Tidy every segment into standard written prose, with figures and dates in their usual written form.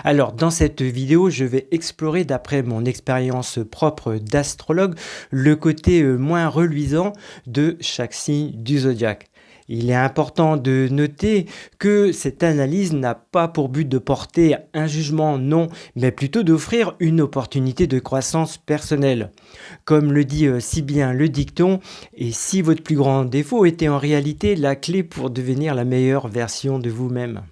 Alors, dans cette vidéo, je vais explorer, d'après mon expérience propre d'astrologue, le côté moins reluisant de chaque signe du zodiaque. Il est important de noter que cette analyse n'a pas pour but de porter un jugement, non, mais plutôt d'offrir une opportunité de croissance personnelle. Comme le dit si bien le dicton, et si votre plus grand défaut était en réalité la clé pour devenir la meilleure version de vous-même.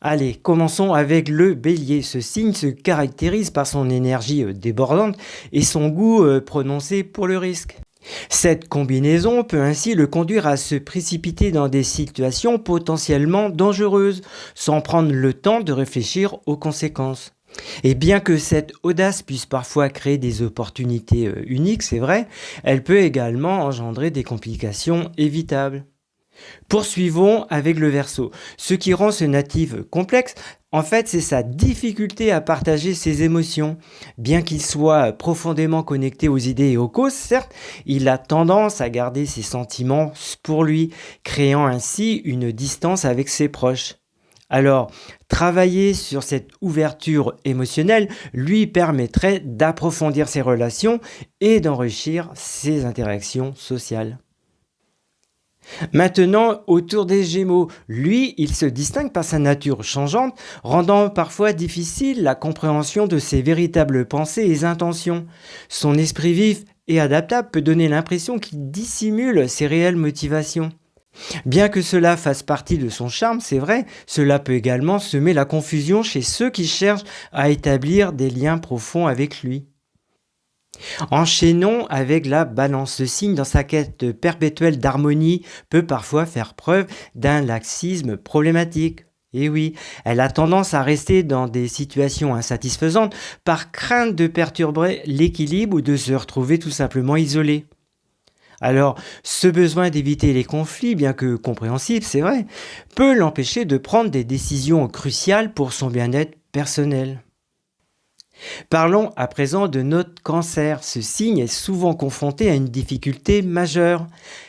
Allez, commençons avec le bélier. Ce signe se caractérise par son énergie débordante et son goût prononcé pour le risque. Cette combinaison peut ainsi le conduire à se précipiter dans des situations potentiellement dangereuses, sans prendre le temps de réfléchir aux conséquences. Et bien que cette audace puisse parfois créer des opportunités uniques, c'est vrai, elle peut également engendrer des complications évitables. Poursuivons avec le Verseau. Ce qui rend ce natif complexe, en fait, c'est sa difficulté à partager ses émotions. Bien qu'il soit profondément connecté aux idées et aux causes, certes, il a tendance à garder ses sentiments pour lui, créant ainsi une distance avec ses proches. Alors, travailler sur cette ouverture émotionnelle lui permettrait d'approfondir ses relations et d'enrichir ses interactions sociales. Maintenant, autour des Gémeaux, lui, il se distingue par sa nature changeante, rendant parfois difficile la compréhension de ses véritables pensées et intentions. Son esprit vif et adaptable peut donner l'impression qu'il dissimule ses réelles motivations. Bien que cela fasse partie de son charme, c'est vrai, cela peut également semer la confusion chez ceux qui cherchent à établir des liens profonds avec lui. Enchaînons avec la balance. Ce signe, dans sa quête perpétuelle d'harmonie, peut parfois faire preuve d'un laxisme problématique. Et oui, elle a tendance à rester dans des situations insatisfaisantes par crainte de perturber l'équilibre ou de se retrouver tout simplement isolée. Alors, ce besoin d'éviter les conflits, bien que compréhensible, c'est vrai, peut l'empêcher de prendre des décisions cruciales pour son bien-être personnel. Parlons à présent de notre Cancer. Ce signe est souvent confronté à une difficulté majeure,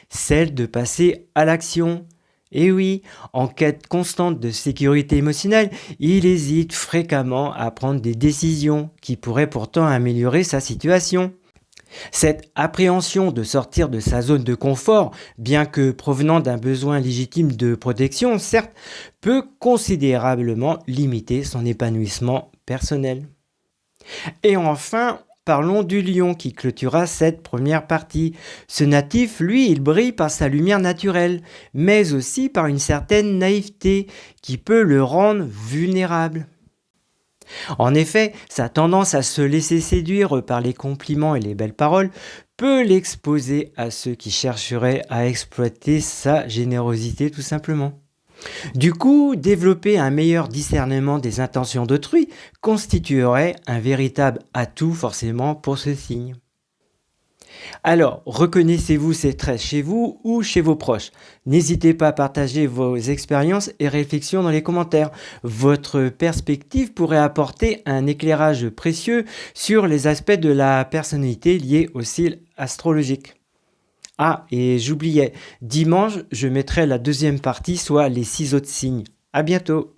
celle de passer à l'action. Et oui, en quête constante de sécurité émotionnelle, il hésite fréquemment à prendre des décisions qui pourraient pourtant améliorer sa situation. Cette appréhension de sortir de sa zone de confort, bien que provenant d'un besoin légitime de protection, certes, peut considérablement limiter son épanouissement personnel. Et enfin, parlons du lion qui clôturera cette première partie. Ce natif, lui, il brille par sa lumière naturelle, mais aussi par une certaine naïveté qui peut le rendre vulnérable. En effet, sa tendance à se laisser séduire par les compliments et les belles paroles peut l'exposer à ceux qui chercheraient à exploiter sa générosité tout simplement. Du coup, développer un meilleur discernement des intentions d'autrui constituerait un véritable atout forcément pour ce signe. Alors, reconnaissez-vous ces traits chez vous ou chez vos proches? N'hésitez pas à partager vos expériences et réflexions dans les commentaires. Votre perspective pourrait apporter un éclairage précieux sur les aspects de la personnalité liés au signe astrologique. Ah, et j'oubliais, dimanche, je mettrai la deuxième partie, soit les 6 autres signes. À bientôt!